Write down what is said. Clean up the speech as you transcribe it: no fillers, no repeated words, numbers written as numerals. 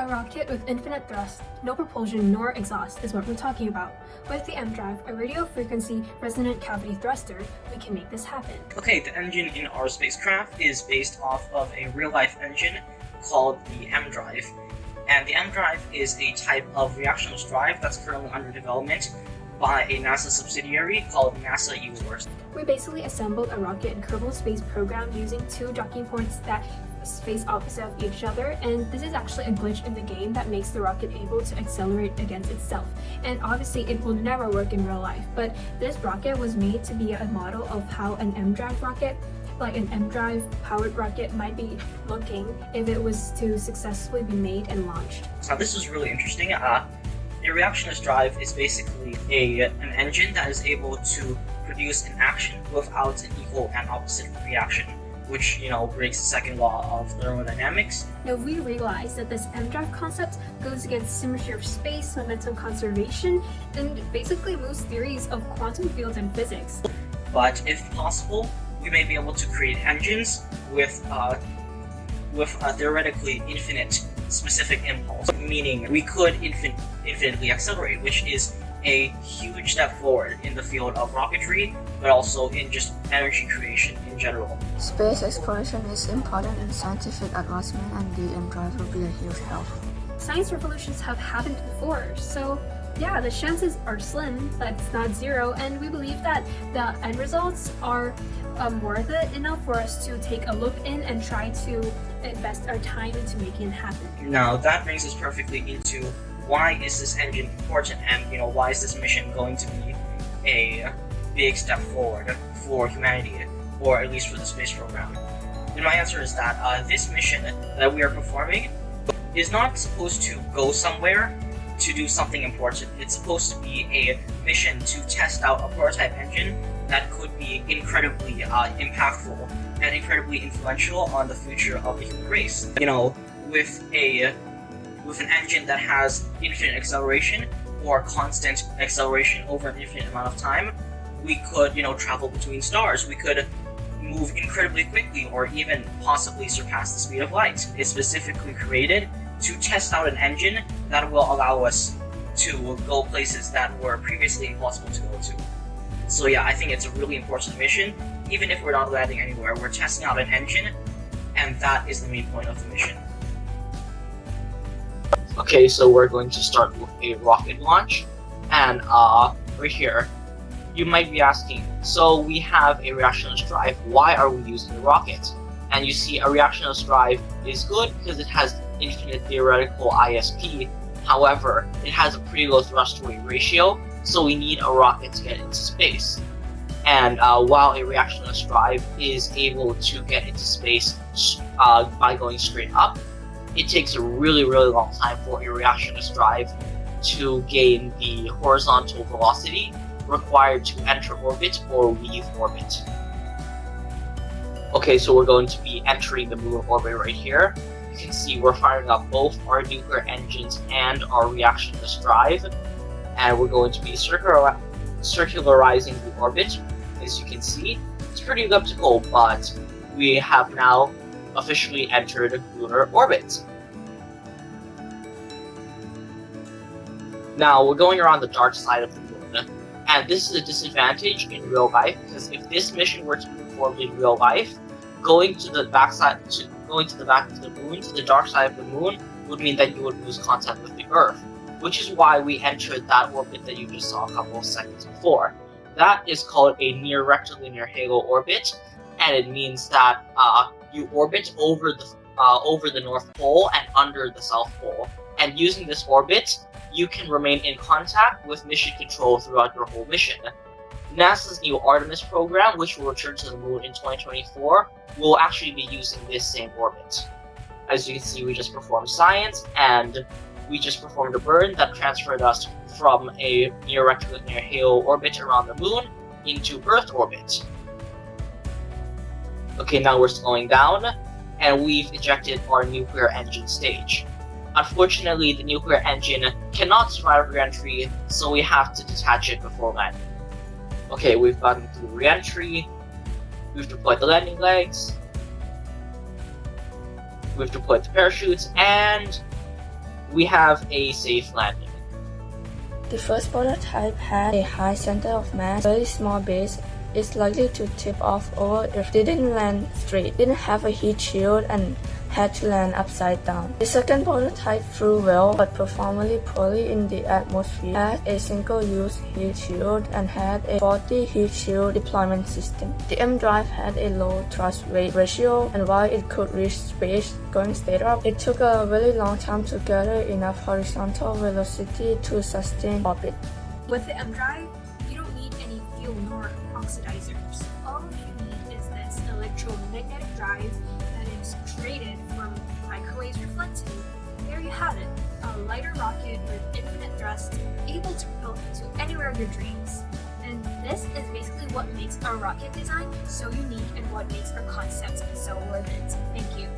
A rocket with infinite thrust, no propulsion nor exhaust is what we're talking about. With the M-Drive, a radio frequency resonant cavity thruster, we can make this happen. Okay, the engine in our spacecraft is based off of a real-life engine called the M-Drive. And the M-Drive is a type of reactionless drive that's currently under development by a NASA subsidiary called NASA USORS. We basically assembled a rocket in Kerbal Space Program using two docking ports that face opposite of each other, and this is actually a glitch in the game that makes the rocket able to accelerate against itself. And obviously it will never work in real life, but this rocket was made to be a model of how an M-Drive rocket, like an M-Drive powered rocket, might be looking if it was to successfully be made and launched. Now this is really interesting. A reactionless drive is basically an engine that is able to produce an action without an equal and opposite reaction, which, breaks the second law of thermodynamics. Now we realize that this M-Drive concept goes against symmetry of space, momentum conservation, and basically most theories of quantum fields and physics. But if possible, we may be able to create engines with a theoretically infinite specific impulse, meaning we could infinitely accelerate, which is a huge step forward in the field of rocketry, but also in just energy creation in general. Space exploration is important in scientific advancement, and the M-Drive will be a huge help. Science revolutions have happened before, so yeah, the chances are slim, but it's not zero, and we believe that the end results are worth it enough for us to take a look in and try to invest our time into making it happen. Now that brings us perfectly into why is this engine important, and why is this mission going to be a big step forward for humanity, or at least for the space program. And my answer is that this mission that we are performing is not supposed to go somewhere to do something important. It's supposed to be a mission to test out a prototype engine that could be incredibly impactful and incredibly influential on the future of the human race. With an engine that has infinite acceleration or constant acceleration over an infinite amount of time, we could, travel between stars. We could move incredibly quickly, or even possibly surpass the speed of light. It's specifically created to test out an engine that will allow us to go places that were previously impossible to go to. So yeah, I think it's a really important mission. Even if we're not landing anywhere, we're testing out an engine, and that is the main point of the mission. Okay, so we're going to start with a rocket launch, and right here, you might be asking, so we have a reactionless drive, why are we using a rocket? And you see, a reactionless drive is good because it has infinite theoretical ISP. However, it has a pretty low thrust to weight ratio, so we need a rocket to get into space. And while a reactionless drive is able to get into space by going straight up, it takes a really long time for a reactionless drive to gain the horizontal velocity required to enter orbit or leave orbit. Okay, so we're going to be entering the moon orbit right here. You can see we're firing up both our nuclear engines and our reactionless drive, and we're going to be circularizing the orbit. As you can see, it's pretty elliptical, but we have now officially entered lunar orbit. Now we're going around the dark side of the moon, and this is a disadvantage in real life, because if this mission were to be performed in real life, going to the back of the moon, to the dark side of the moon, would mean that you would lose contact with the Earth, which is why we entered that orbit that you just saw a couple of seconds before. That is called a near rectilinear halo orbit, and it means that you orbit over the North Pole and under the South Pole. And using this orbit, you can remain in contact with mission control throughout your whole mission. NASA's new Artemis program, which will return to the moon in 2024, will actually be using this same orbit. As you can see, we just performed science, and we just performed a burn that transferred us from a near rectilinear halo orbit around the moon into Earth orbit. Okay, now we're slowing down, and we've ejected our nuclear engine stage. Unfortunately, the nuclear engine cannot survive re-entry, so we have to detach it before landing. Okay, we've gotten through re-entry, we've deployed the landing legs, we've deployed the parachutes, and we have a safe landing. The first prototype had a high center of mass, very small base. It's likely to tip off over if it didn't land straight, didn't have a heat shield, and had to land upside down. The second prototype flew well but performed really poorly in the atmosphere, had a single-use heat shield and had a faulty heat shield deployment system. The M drive had a low thrust weight ratio, and while it could reach space going straight up, it took a really long time to gather enough horizontal velocity to sustain orbit. With the M drive, you don't need any fuel nor oxidizers. All you need is this electromagnetic drive that is created from microwaves reflecting. There you have it, a lighter rocket with infinite thrust, able to propel to anywhere of your dreams. And this is basically what makes our rocket design so unique and what makes our concept so worth it. Thank you.